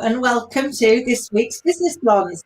and welcome to this week's Business Blondes.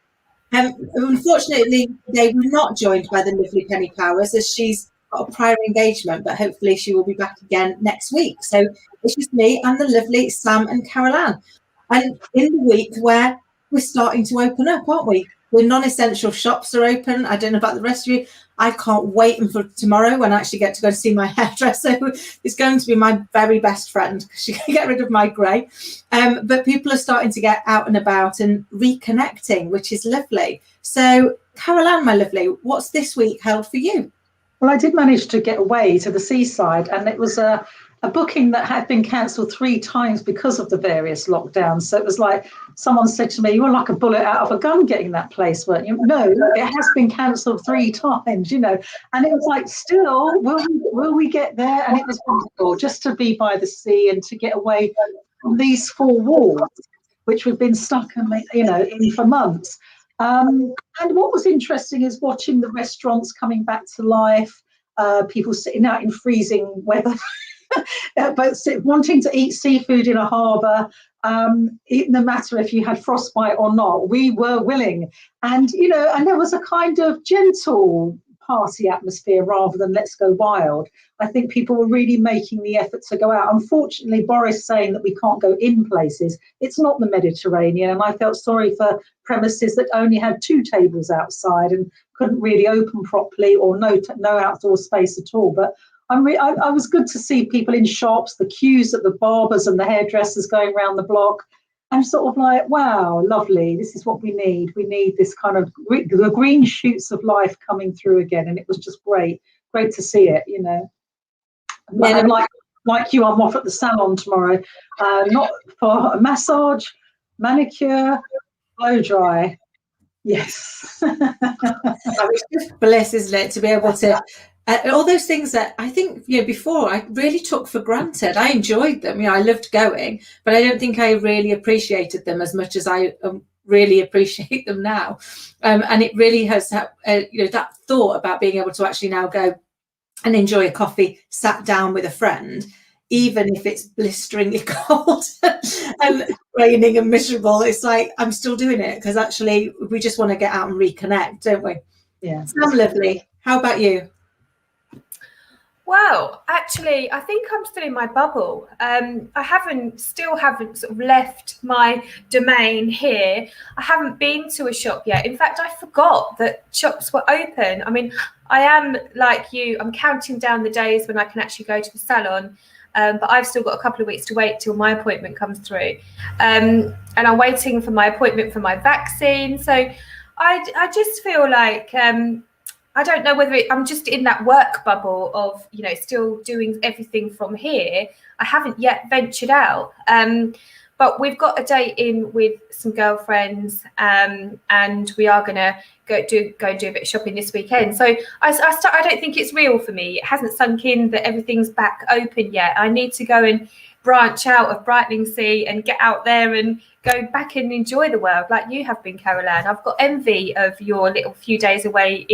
Unfortunately, today we're not joined by the lovely Penny Powers as she's got a prior engagement, but hopefully she will be back again next week. So it's just me and the lovely Sam and Carol Ann. And in the week where we're starting to open up, aren't we? The non-essential shops are open. I don't know about the rest of you. I can't wait until tomorrow when I actually get to go and see my hairdresser. It's going to be my very best friend because she can get rid of my grey. But people are starting to get out and about and reconnecting, which is lovely. So, Carol Ann, my lovely, what's this week held for you? Well, I did manage to get away to the seaside, and it was a booking that had been cancelled 3 times because of the various lockdowns. So it was like someone said to me, "You were like a bullet out of a gun getting that place, weren't you?" No, it has been cancelled 3 times, And it was like, still, will we get there? And it was wonderful just to be by the sea and to get away from these 4 walls, which we've been stuck in for months. And what was interesting is watching the restaurants coming back to life, people sitting out in freezing weather. But wanting to eat seafood in a harbour, no matter if you had frostbite or not, we were willing. And there was a kind of gentle party atmosphere rather than let's go wild. I think people were really making the effort to go out. Unfortunately, Boris saying that we can't go in places, it's not the Mediterranean, and I felt sorry for premises that only had 2 tables outside and couldn't really open properly, or no outdoor space at all. But I was good to see people in shops, the queues at the barbers and the hairdressers going around the block. I'm sort of like, wow, lovely. This is what we need. We need this kind of the green shoots of life coming through again. And it was just great to see it, Yeah, and like you, I'm off at the salon tomorrow, not for a massage, manicure, blow dry. Yes. It's just bliss, isn't it, to be able to all those things that I think before I really took for granted. I enjoyed them, I loved going, but I don't think I really appreciated them as much as I really appreciate them now. And it really has that thought about being able to actually now go and enjoy a coffee sat down with a friend, even if it's blisteringly cold and raining and miserable. It's like I'm still doing it because actually we just want to get out and reconnect, don't we? Yeah. Sam, lovely. How about you? Well, actually, I think I'm still in my bubble. I still haven't sort of left my domain here. I haven't been to a shop yet. In fact, I forgot that shops were open. I mean, I am like you. I'm counting down the days when I can actually go to the salon. But I've still got a couple of weeks to wait till my appointment comes through. And I'm waiting for my appointment for my vaccine. So I just feel like I don't know whether I'm just in that work bubble of, still doing everything from here. I haven't yet ventured out. But we've got a date in with some girlfriends and we are going to go and do a bit of shopping this weekend. So I don't think it's real for me. It hasn't sunk in that everything's back open yet. I need to go and branch out of Brightlingsea and get out there and go back and enjoy the world like you have been, Carol Ann. I've got envy of your little few days away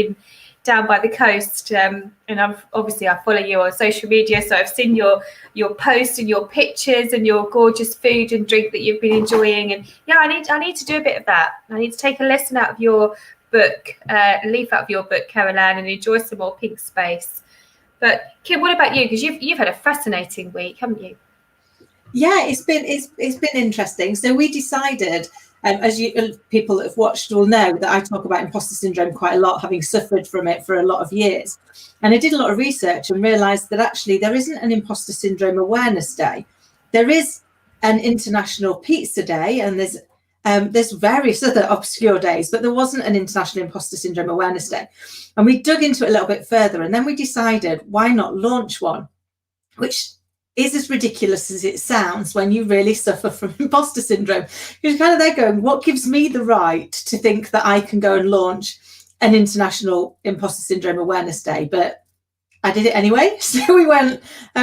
down by the coast, and I follow you on social media, so I've seen your posts and your pictures and your gorgeous food and drink that you've been enjoying. And I need to do a bit of that. I need to take a lesson out of your book, leaf out of your book, Carol Ann, and enjoy some more pink space. But Kim, what about you? Because you've had a fascinating week, haven't you? Yeah, it's been interesting. So we decided, as people that have watched will know, that I talk about imposter syndrome quite a lot, having suffered from it for a lot of years. And I did a lot of research and realised that actually there isn't an imposter syndrome awareness day. There is an International Pizza Day, and there's various other obscure days, but there wasn't an International Imposter Syndrome Awareness Day. And we dug into it a little bit further, and then we decided, why not launch one, which is as ridiculous as it sounds when you really suffer from imposter syndrome. You're kind of there going, what gives me the right to think that I can go and launch an International Imposter Syndrome Awareness Day? But I did it anyway. So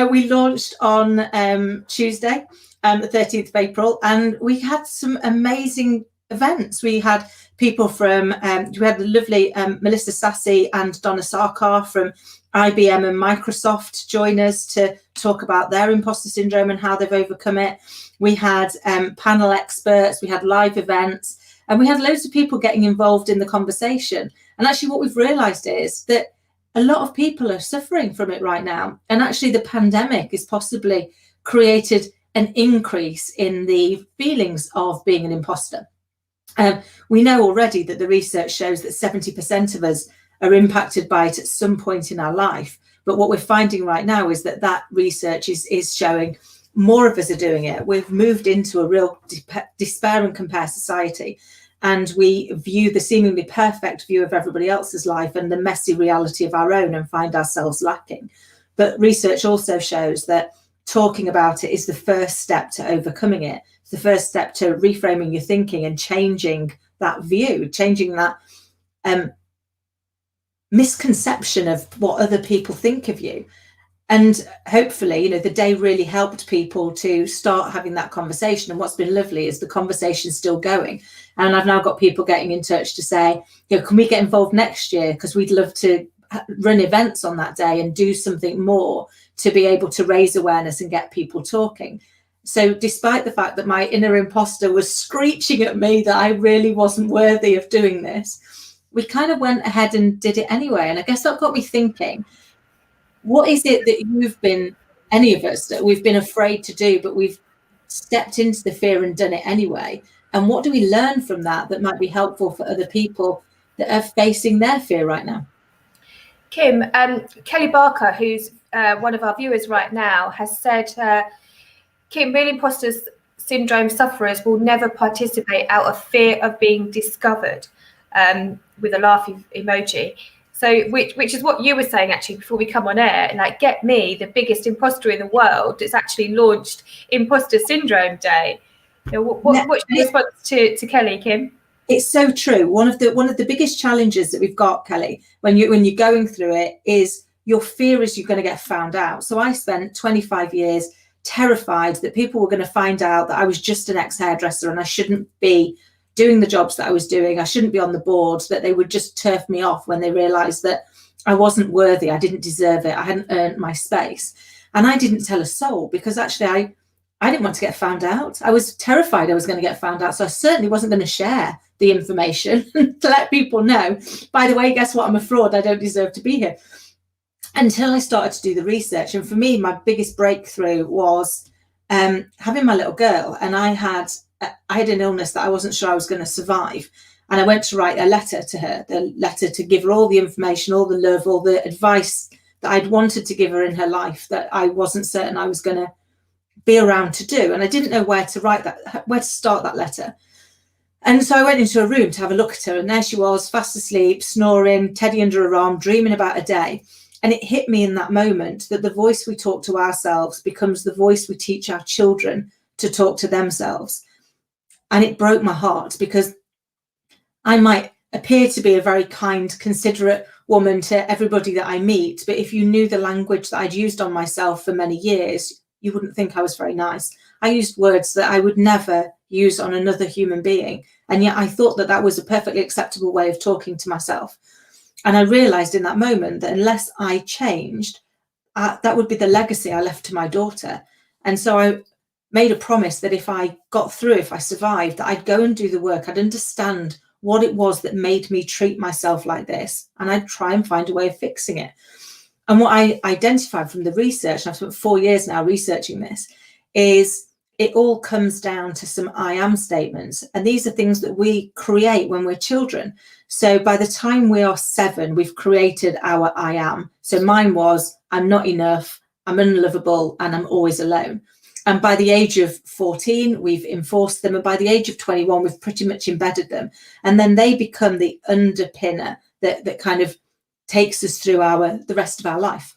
we launched on Tuesday, the 13th of April, and we had some amazing events. We had people from, we had the lovely Melissa Sassy and Donna Sarkar from IBM and Microsoft join us to talk about their imposter syndrome and how they've overcome it. We had panel experts, we had live events, and we had loads of people getting involved in the conversation. And actually what we've realised is that a lot of people are suffering from it right now. And actually the pandemic has possibly created an increase in the feelings of being an imposter. We know already that the research shows that 70% of us are impacted by it at some point in our life. But what we're finding right now is that that research is showing more of us are doing it. We've moved into a real despair and compare society. And we view the seemingly perfect view of everybody else's life and the messy reality of our own and find ourselves lacking. But research also shows that talking about it is the first step to overcoming it. It's the first step to reframing your thinking and changing that view, changing that misconception of what other people think of you. And hopefully, the day really helped people to start having that conversation. And what's been lovely is the conversation's still going. And I've now got people getting in touch to say, can we get involved next year? Because we'd love to run events on that day and do something more to be able to raise awareness and get people talking. So despite the fact that my inner imposter was screeching at me that I really wasn't worthy of doing this, we kind of went ahead and did it anyway. And I guess that got me thinking, what is it that you've been, any of us, that we've been afraid to do, but we've stepped into the fear and done it anyway? And what do we learn from that that might be helpful for other people that are facing their fear right now? Kim, Kelly Barker, who's one of our viewers right now, has said, Kim, real imposter syndrome sufferers will never participate out of fear of being discovered, with a laughing emoji. So, which is what you were saying actually before we come on air, like, get me, the biggest imposter in the world, it's actually launched Imposter Syndrome Day. What's your response to Kelly, Kim? It's so true. One of the biggest challenges that we've got, Kelly, when you're going through it, is your fear is you're going to get found out. So I spent 25 years terrified that people were going to find out that I was just an ex-hairdresser and I shouldn't be doing the jobs that I was doing. I shouldn't be on the board, that they would just turf me off when they realized that I wasn't worthy. I didn't deserve it. I hadn't earned my space. And I didn't tell a soul because actually I didn't want to get found out. I was terrified I was going to get found out. So I certainly wasn't going to share the information to let people know, by the way, guess what? I'm a fraud. I don't deserve to be here. Until I started to do the research. And for me, my biggest breakthrough was having my little girl. And I had an illness that I wasn't sure I was going to survive. And I went to write a letter to her, the letter to give her all the information, all the love, all the advice that I'd wanted to give her in her life that I wasn't certain I was going to be around to do. And I didn't know where to start that letter. And so I went into a room to have a look at her. And there she was, fast asleep, snoring, teddy under her arm, dreaming about a day. And it hit me in that moment that the voice we talk to ourselves becomes the voice we teach our children to talk to themselves. And it broke my heart because I might appear to be a very kind, considerate woman to everybody that I meet. But if you knew the language that I'd used on myself for many years, you wouldn't think I was very nice. I used words that I would never use on another human being. And yet I thought that that was a perfectly acceptable way of talking to myself. And I realized in that moment that unless I changed, that would be the legacy I left to my daughter. And so I made a promise that if I got through, if I survived, that I'd go and do the work. I'd understand what it was that made me treat myself like this. And I'd try and find a way of fixing it. And what I identified from the research, and I've spent 4 years now researching this, is it all comes down to some I am statements. And these are things that we create when we're children. So by the time we are 7, we've created our I am. So mine was, I'm not enough, I'm unlovable, and I'm always alone. And by the age of 14, we've enforced them. And by the age of 21, we've pretty much embedded them. And then they become the underpinner that kind of takes us through the rest of our life.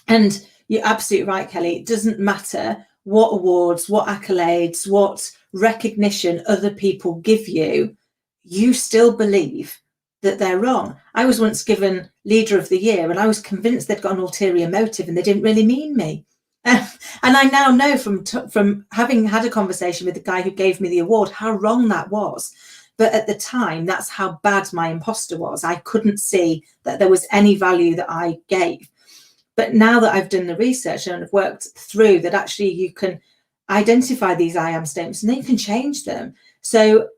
And you're absolutely right, Kelly. It doesn't matter what awards, what accolades, what recognition other people give you, you still believe that they're wrong. I was once given Leader of the Year and I was convinced they'd got an ulterior motive and they didn't really mean me. And I now know from having had a conversation with the guy who gave me the award how wrong that was, But at the time, that's how bad my imposter was. I couldn't see that there was any value that I gave. But now that I've done the research and I've worked through that, actually you can identify these I am statements and then you can change them. So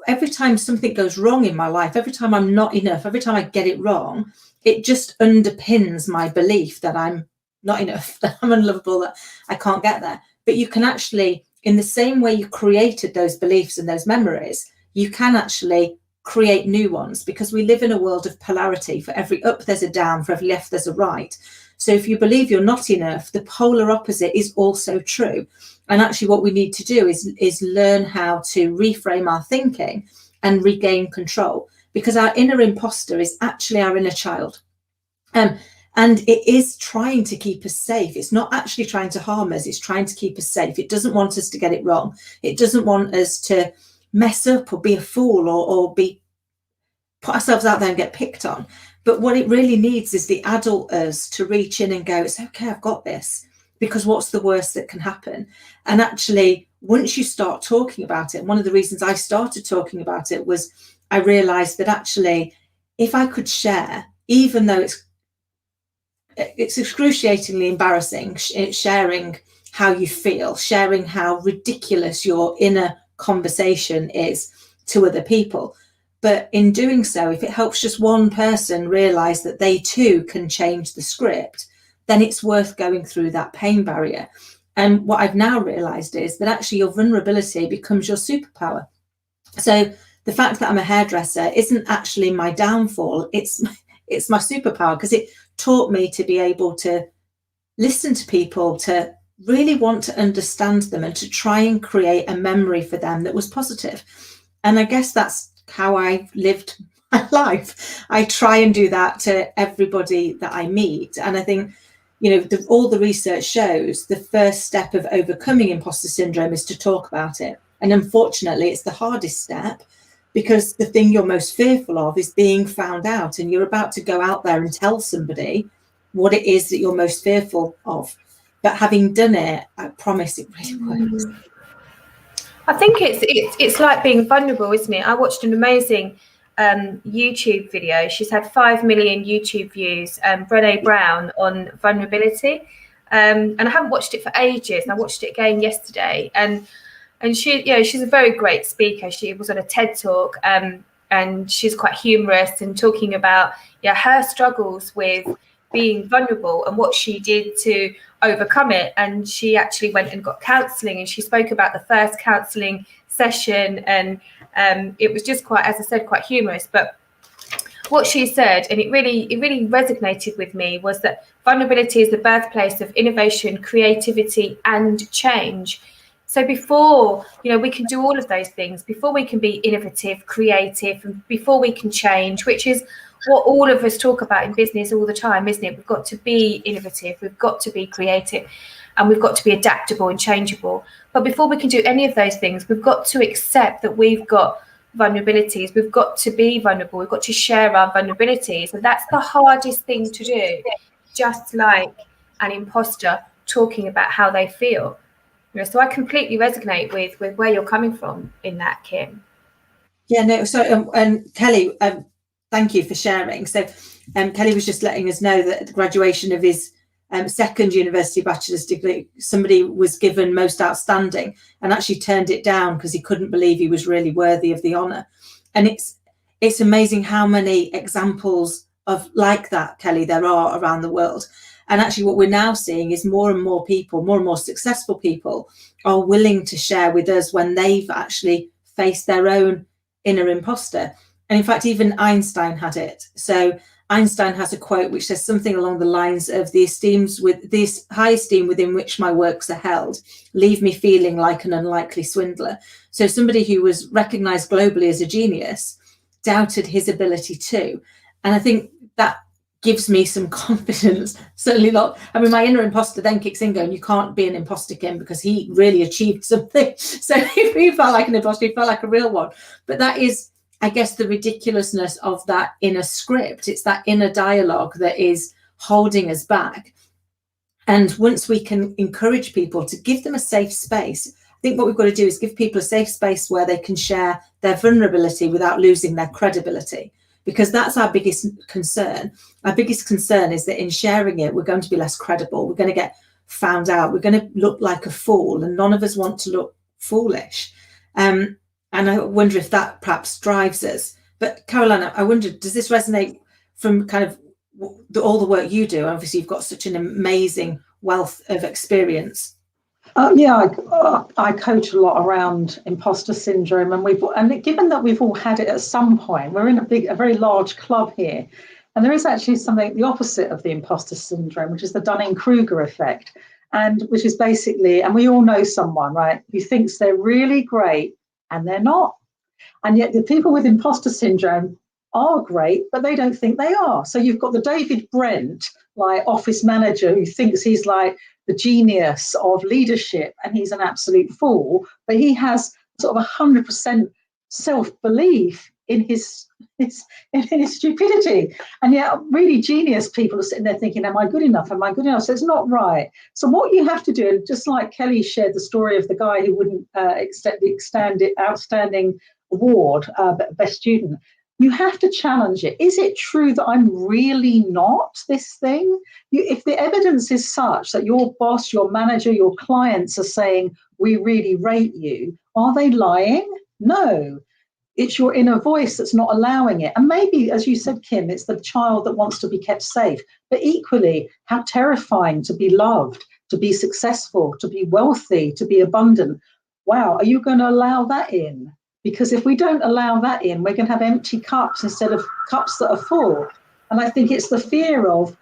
every time something goes wrong in my life, every time I'm not enough, every time I get it wrong, it just underpins my belief that I'm not enough, that I'm unlovable, that I can't get there. But you can actually, in the same way you created those beliefs and those memories, you can actually create new ones, because we live in a world of polarity. For every up, there's a down. For every left, there's a right. So if you believe you're not enough, the polar opposite is also true. And actually what we need to do is learn how to reframe our thinking and regain control, because our inner imposter is actually our inner child. And it is trying to keep us safe. It's not actually trying to harm us. It's trying to keep us safe. It doesn't want us to get it wrong. It doesn't want us to mess up or be a fool or put ourselves out there and get picked on. But what it really needs is the adult us to reach in and go, it's okay, I've got this, because what's the worst that can happen? And actually, once you start talking about it, one of the reasons I started talking about it was I realized that actually, if I could share, even though it's excruciatingly embarrassing, sharing how you feel, sharing how ridiculous your inner conversation is to other people. But in doing so, if it helps just one person realize that they too can change the script, then it's worth going through that pain barrier. And what I've now realized is that actually your vulnerability becomes your superpower. So the fact that I'm a hairdresser isn't actually my downfall. It's my superpower, because it taught me to be able to listen to people, to really want to understand them, and to try and create a memory for them that was positive. And I guess that's how I lived my life. I try and do that to everybody that I meet. And I think, all the research shows the first step of overcoming imposter syndrome is to talk about it. And unfortunately, it's the hardest step, because the thing you're most fearful of is being found out, and you're about to go out there and tell somebody what it is that you're most fearful of. But having done it, I promise it really works. I think it's like being vulnerable, isn't it? I watched an amazing YouTube video. She's had 5 million YouTube views, Brené Brown, on vulnerability. And I haven't watched it for ages. And I watched it again yesterday. And she, she's a very great speaker. She was on a TED Talk, and she's quite humorous and talking about her struggles with being vulnerable and what she did to overcome it. And she actually went and got counselling, and she spoke about the first counselling session, and it was just quite, as I said, quite humorous. But what she said, and it really resonated with me, was that vulnerability is the birthplace of innovation, creativity, and change. So before, we can do all of those things, before we can be innovative, creative, and before we can change, which is what all of us talk about in business all the time, isn't it? We've got to be innovative, we've got to be creative, and we've got to be adaptable and changeable. But before we can do any of those things, we've got to accept that we've got vulnerabilities. We've got to be vulnerable. We've got to share our vulnerabilities. And that's the hardest thing to do, just like an imposter talking about how they feel. So I completely resonate with where you're coming from in that, Kim. Yeah, no, so and Kelly, thank you for sharing. So Kelly was just letting us know that at the graduation of his second university bachelor's degree, somebody was given most outstanding and actually turned it down because he couldn't believe he was really worthy of the honour. And it's amazing how many examples of like that, Kelly, there are around the world. And actually what we're now seeing is more and more people, more and more successful people, are willing to share with us when they've actually faced their own inner imposter. And in fact, even Einstein had it. So Einstein has a quote which says something along the lines of this high esteem within which my works are held leave me feeling like an unlikely swindler. So somebody who was recognized globally as a genius doubted his ability too. And I think that gives me some confidence. Certainly not. I mean, my inner imposter then kicks in going, you can't be an imposter, Kim, because he really achieved something. So if he felt like an imposter, he felt like a real one. But that is, I guess, the ridiculousness of that inner script. It's that inner dialogue that is holding us back. And once we can encourage people to give them a safe space, I think what we've got to do is give people a safe space where they can share their vulnerability without losing their credibility, because that's our biggest concern. Our biggest concern is that in sharing it, we're going to be less credible. We're going to get found out. We're going to look like a fool, and none of us want to look foolish. And I wonder if that perhaps drives us. But Caroline, I wonder, does this resonate from kind of all the work you do? Obviously, you've got such an amazing wealth of experience. I coach a lot around imposter syndrome, and given that we've all had it at some point, we're in a very large club here, and there is actually something the opposite of the imposter syndrome, which is the Dunning-Kruger effect, and which is basically, and we all know someone, right, who thinks they're really great and they're not, and yet the people with imposter syndrome are great, but they don't think they are. So you've got the David Brent, like office manager, who thinks he's like the genius of leadership, and he's an absolute fool, but he has sort of 100% self-belief in his stupidity. And yet really genius people are sitting there thinking, am I good enough? Am I good enough? So it's not right. So what you have to do, and just like Kelly shared the story of the guy who wouldn't accept the outstanding award, best student, you have to challenge it. Is it true that I'm really not this thing? If the evidence is such that your boss, your manager, your clients are saying, we really rate you, are they lying? No. It's your inner voice that's not allowing it. And maybe, as you said, Kim, it's the child that wants to be kept safe. But equally, how terrifying to be loved, to be successful, to be wealthy, to be abundant. Wow, are you going to allow that in? Because if we don't allow that in, we're going to have empty cups instead of cups that are full. And I think it's the fear of,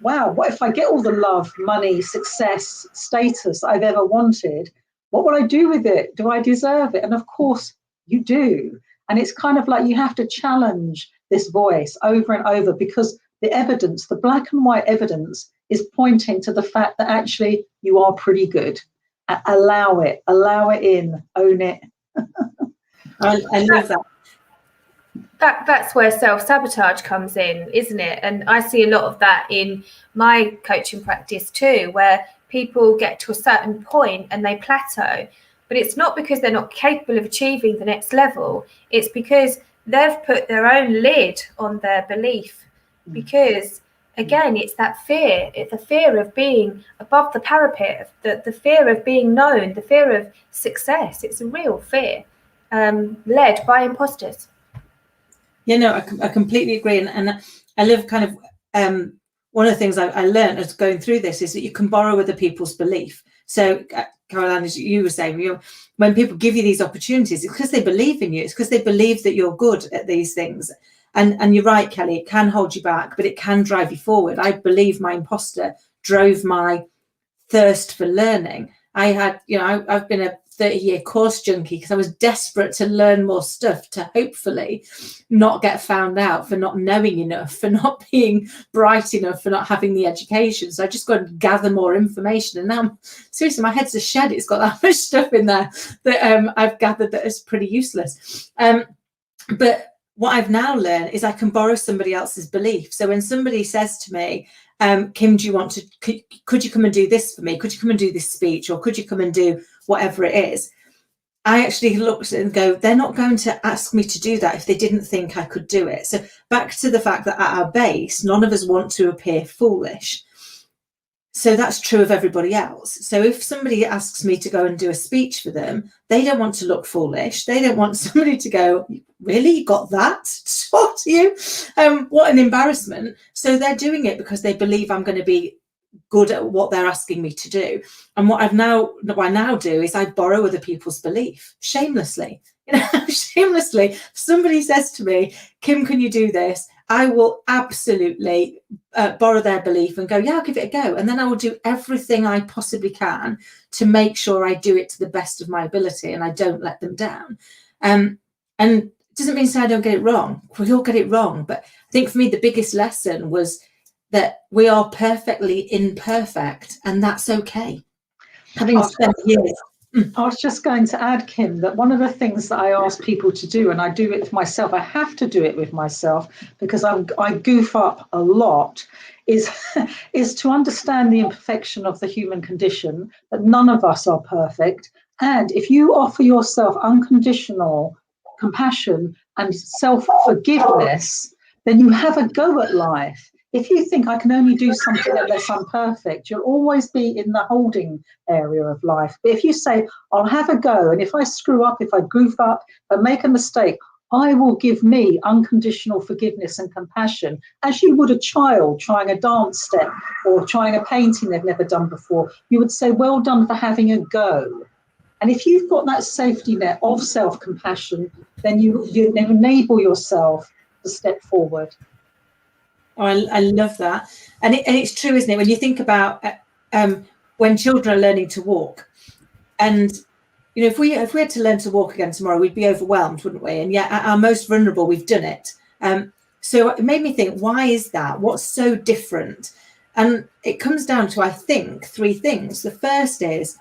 wow, what if I get all the love, money, success, status I've ever wanted? What will I do with it? Do I deserve it? And of course you do. And it's kind of like you have to challenge this voice over and over, because the evidence, the black and white evidence, is pointing to the fact that actually you are pretty good. Allow it in, own it. I love that. That's where self-sabotage comes in, isn't it? And I see a lot of that in my coaching practice too, where people get to a certain point and they plateau. But it's not because they're not capable of achieving the next level. It's because they've put their own lid on their belief. Because, again, it's that fear. It's the fear of being above the parapet, the fear of being known, the fear of success. It's a real fear. Led by imposters. Yeah, no, I completely agree. And I love kind of one of the things I learned as going through this is that you can borrow other people's belief. So, Caroline, as you were saying, when people give you these opportunities, it's because they believe in you. It's because they believe that you're good at these things. And you're right, Kelly, it can hold you back, but it can drive you forward. I believe my imposter drove my thirst for learning. I've been a 30-year course junkie because I was desperate to learn more stuff to hopefully not get found out for not knowing enough, for not being bright enough, for not having the education. So I just got to gather more information. And now, seriously, my head's a shed. It's got that much stuff in there that I've gathered that is pretty useless. But what I've now learned is I can borrow somebody else's belief. So when somebody says to me, Kim, do you want to, could you come and do this for me? Could you come and do this speech? Or could you come and do whatever it is? I actually looked and go, they're not going to ask me to do that if they didn't think I could do it. So back to the fact that at our base, none of us want to appear foolish. So that's true of everybody else. So if somebody asks me to go and do a speech for them, they don't want to look foolish. They don't want somebody to go, really, you got that? What you? What an embarrassment. So they're doing it because they believe I'm going to be good at what they're asking me to do. And what I now do is I borrow other people's belief shamelessly. Shamelessly. Somebody says to me, Kim, can you do this? I will absolutely borrow their belief and go, yeah, I'll give it a go. And then I will do everything I possibly can to make sure I do it to the best of my ability and I don't let them down. And it doesn't mean to say I don't get it wrong. We all get it wrong. But I think for me, the biggest lesson was that we are perfectly imperfect, and that's okay. Having spent years. I was just going to add, Kim, that one of the things that I ask people to do, and I do it with myself, I have to do it with myself because I goof up a lot, is to understand the imperfection of the human condition, that none of us are perfect, And if you offer yourself unconditional compassion and self-forgiveness, then you have a go at life. If you think I can only do something unless I'm perfect, you'll always be in the holding area of life. But if you say, I'll have a go, and if I screw up, if I goof up, if I make a mistake, I will give me unconditional forgiveness and compassion, as you would a child trying a dance step or trying a painting they've never done before. You would say, well done for having a go. And if you've got that safety net of self-compassion, then you enable yourself to step forward. Oh, I love that. And it's true, isn't it? When you think about when children are learning to walk, and you know, if we had to learn to walk again tomorrow, we'd be overwhelmed, wouldn't we? And yet at our most vulnerable, we've done it. So it made me think, why is that? What's so different? And it comes down to, I think, 3 things. The first is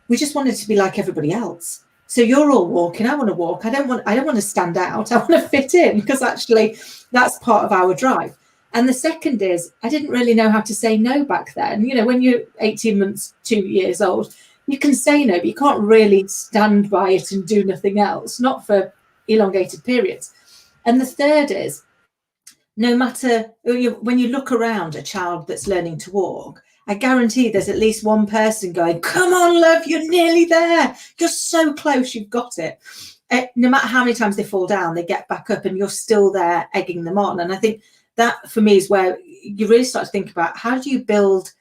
we just wanted to be like everybody else. So you're all walking, I want to walk. I don't want to stand out. I want to fit in, because actually that's part of our drive. And the second is, I didn't really know how to say no back then. You know, when you're 18 months, 2 years old, you can say no, but you can't really stand by it and do nothing else, not for elongated periods. And the third is, no matter, when you look around a child that's learning to walk, I guarantee there's at least one person going, come on, love, you're nearly there. You're so close, you've got it. No matter how many times they fall down, they get back up and you're still there egging them on. And I think that for me is where you really start to think about, how do you build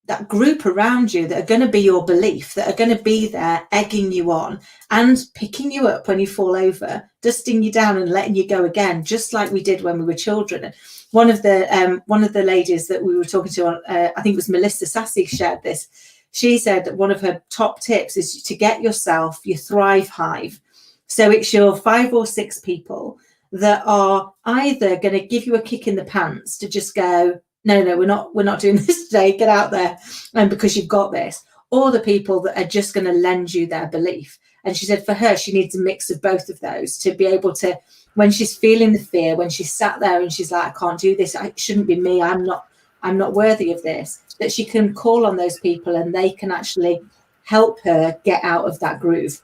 that group around you that are going to be your belief, that are going to be there egging you on and picking you up when you fall over, dusting you down and letting you go again, just like we did when we were children. And one of the ladies that we were talking to, I think it was Melissa Sassy, shared this. She said that one of her top tips is to get yourself your Thrive Hive. So it's your 5 or 6 people that are either going to give you a kick in the pants to just go, no, we're not doing this today, get out there, and because you've got this, or the people that are just going to lend you their belief. And she said for her, she needs a mix of both of those to be able to, when she's feeling the fear, when she's sat there and she's like, I can't do this, it shouldn't be me, I'm not worthy of this, that she can call on those people and they can actually help her get out of that groove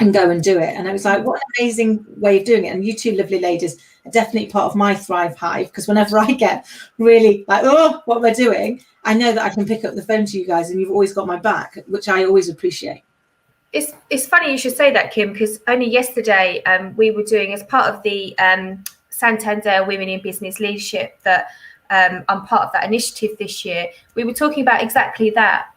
and go and do it. And I was like, what an amazing way of doing it. And you two lovely ladies are definitely part of my Thrive Hive, because whenever I get really like, oh, what am I doing? I know that I can pick up the phone to you guys and you've always got my back, which I always appreciate. It's funny you should say that, Kim, because only yesterday we were doing, as part of the Santander Women in Business Leadership, that I'm part of that initiative this year, we were talking about exactly that,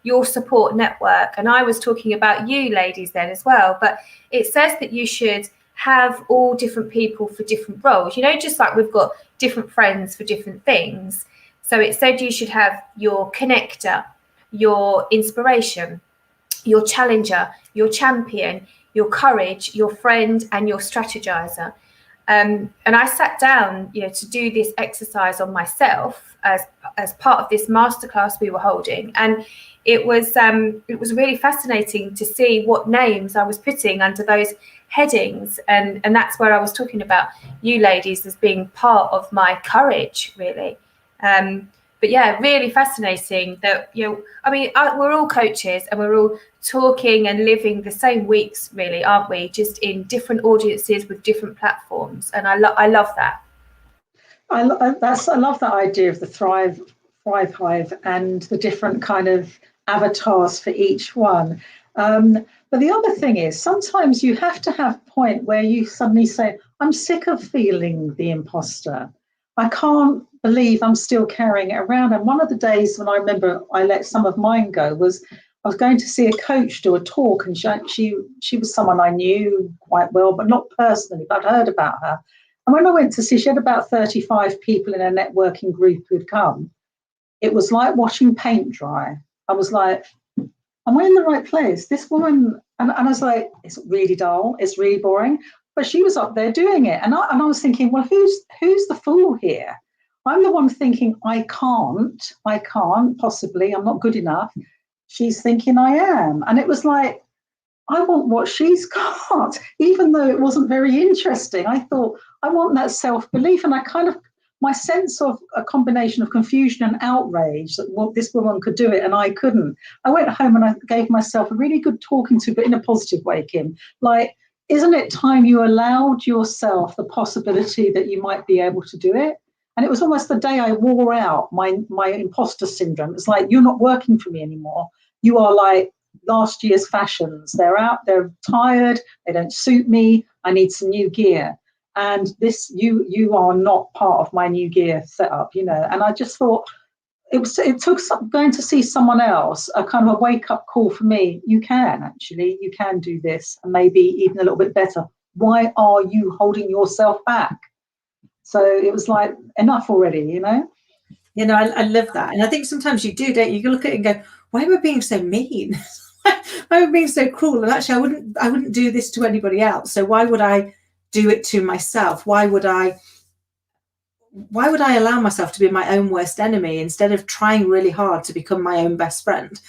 your support network. And I was talking about you ladies then as well. But it says that you should have all different people for different roles, you know, just like we've got different friends for different things. So it said you should have your connector, your inspiration, your challenger, your champion, your courage, your friend, and your strategizer. And I sat down, you know, to do this exercise on myself as part of this masterclass we were holding, and it was really fascinating to see what names I was putting under those headings, and that's where I was talking about you ladies as being part of my courage, really. But yeah, really fascinating that, you know, I mean, we're all coaches and we're all talking and living the same weeks, really, aren't we? Just in different audiences with different platforms. And I love that. I love that idea of the Thrive Hive and the different kind of avatars for each one. But the other thing is, sometimes you have to have a point where you suddenly say, I'm sick of feeling the imposter. I can't believe I'm still carrying it around. And one of the days when I remember I let some of mine go was I was going to see a coach do a talk, and she was someone I knew quite well, but not personally, but I'd heard about her. And when I went to see, she had about 35 people in a networking group who'd come. It was like watching paint dry. I was like, am I in the right place? This woman, and I was like, it's really dull, it's really boring. But she was up there doing it. And I was thinking, well, who's the fool here? I'm the one thinking, I can't possibly, I'm not good enough. She's thinking I am. And it was like, I want what she's got, even though it wasn't very interesting. I thought, I want that self-belief. And I kind of my sense of a combination of confusion and outrage that this woman could do it and I couldn't. I went home and I gave myself a really good talking to, but in a positive way, Kim. Like, isn't it time you allowed yourself the possibility that you might be able to do it? And it was almost the day I wore out my imposter syndrome. It's like, you're not working for me anymore. You are like last year's fashions. They're out, they're tired, they don't suit me. I need some new gear. And this, you are not part of my new gear setup, you know. And I just thought it took going to see someone else, a kind of a wake up call for me. You can do this, and maybe even a little bit better. Why are you holding yourself back? So it was like, enough already, you know. You know, I love that, and I think sometimes you do, don't you? You look at it and go, why am I being so mean? Why am I being so cruel? And actually, I wouldn't do this to anybody else. So why would I do it to myself? Why would I allow myself to be my own worst enemy instead of trying really hard to become my own best friend?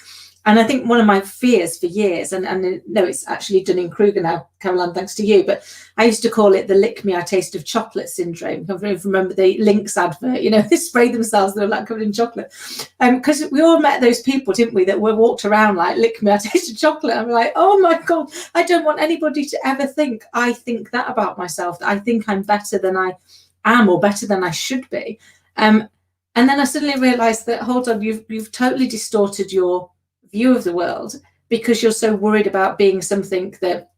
And I think one of my fears for years, and no, it's actually Dunning-Kruger now, Caroline, thanks to you, but I used to call it the lick me, I taste of chocolate syndrome. I don't know if you remember the Lynx advert, you know, they sprayed themselves, they were like covered in chocolate. Because we all met those people, didn't we, that were walked around like, lick me, I taste of chocolate. I'm like, oh my God, I don't want anybody to ever think I think that about myself, that I think I'm better than I am or better than I should be. And then I suddenly realized that, hold on, you've totally distorted your view of the world because you're so worried about being something that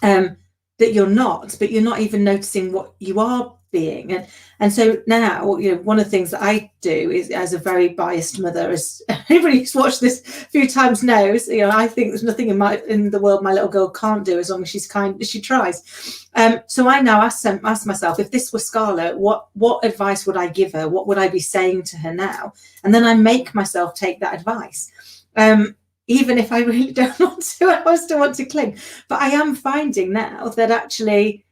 that you're not, but you're not even noticing what you are being. And so now, you know, one of the things that I do is, as a very biased mother, as anybody who's watched this a few times knows, you know, I think there's nothing in the world my little girl can't do as long as she's kind, she tries. So I now ask myself, if this were Scarlett, what advice would I give her? What would I be saying to her now? And then I make myself take that advice. Even if I really don't want to, I still want to cling. But I am finding now that actually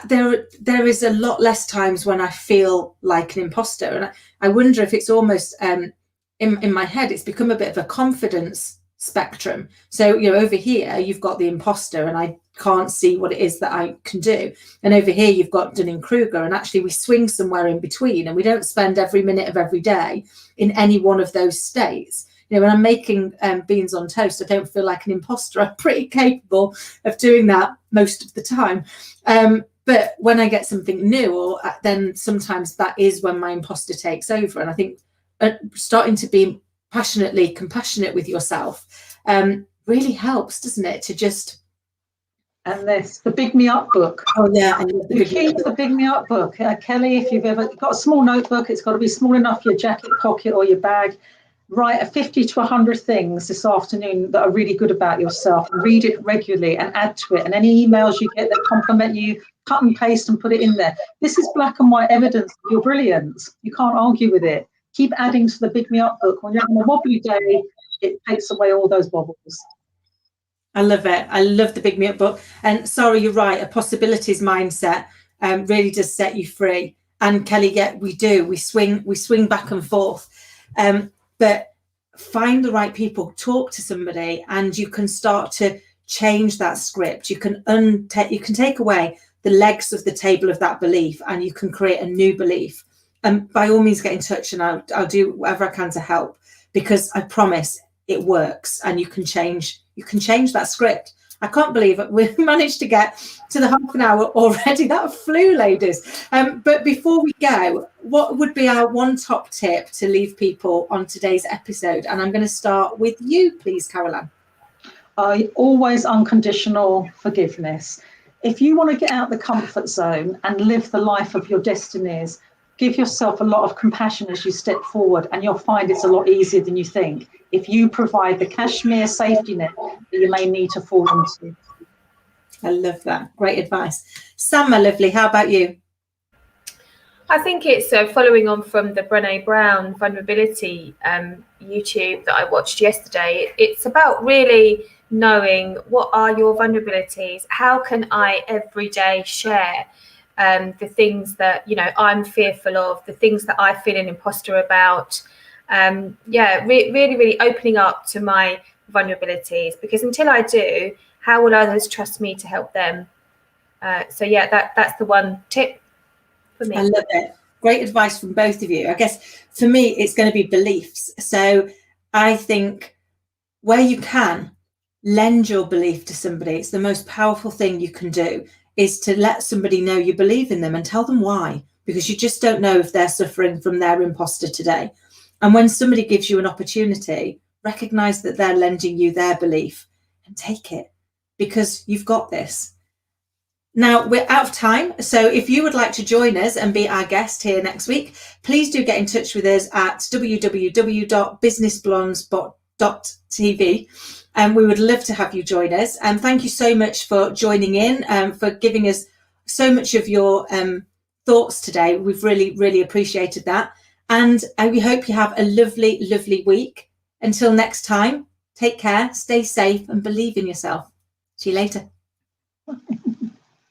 there is a lot less times when I feel like an imposter. And I wonder if it's almost in my head, it's become a bit of a confidence spectrum. So, you know, over here, you've got the imposter and I can't see what it is that I can do. And over here, you've got Dunning-Kruger, and actually we swing somewhere in between, and we don't spend every minute of every day in any one of those states. You know, when I'm making beans on toast, I don't feel like an imposter. I'm pretty capable of doing that most of the time. But when I get something new, then sometimes that is when my imposter takes over. And I think starting to be passionately compassionate with yourself really helps, doesn't it? To just... And the Big Me Up book. Oh, yeah. The key to the Big Me Up book. Kelly, if you've ever got a small notebook, it's got to be small enough for your jacket pocket or your bag. Write 50 to 100 things this afternoon that are really good about yourself, and read it regularly and add to it. And any emails you get that compliment you, cut and paste and put it in there. This is black and white evidence of your brilliance. You can't argue with it. Keep adding to the Big Me Up book. When you're having a wobbly day, it takes away all those wobbles. I love it. I love the Big Me Up book. And sorry, you're right. A possibilities mindset really does set you free. And Kelly, yeah, we do. We swing back and forth. But find the right people, talk to somebody, and you can start to change that script. You can take away the legs of the table of that belief, and you can create a new belief. And by all means, get in touch, and I'll do whatever I can to help, because I promise it works, and you can change that script. I can't believe it. We've managed to get to the half an hour already. That flew, ladies. But before we go, what would be our one top tip to leave people on today's episode? And I'm going to start with you, please, Caroline. Always unconditional forgiveness. If you want to get out the comfort zone and live the life of your destinies, give yourself a lot of compassion as you step forward, and you'll find it's a lot easier than you think, if you provide the cashmere safety net that you may need to fall into. I love that. Great advice. Sam, my lovely, how about you? I think it's following on from the Brené Brown vulnerability YouTube that I watched yesterday. It's about really knowing what are your vulnerabilities. How can I every day share the things that, you know, I'm fearful of, the things that I feel an imposter about. Really opening up to my vulnerabilities, because until I do, how will others trust me to help them? That's the one tip for me. I love it. great advice from both of you. I guess for me, it's going to be beliefs. So I think where you can, lend your belief to somebody. It's the most powerful thing you can do, is to let somebody know you believe in them and tell them why, because you just don't know if they're suffering from their imposter today. And when somebody gives you an opportunity, recognize that they're lending you their belief and take it, because you've got this. Now, we're out of time. So if you would like to join us and be our guest here next week, please do get in touch with us at www.businessblondes.tv. And we would love to have you join us. And thank you so much for joining in, for giving us so much of your thoughts today. We've really, really appreciated that. And we hope you have a lovely, lovely week. Until next time, take care, stay safe, and believe in yourself. See you later.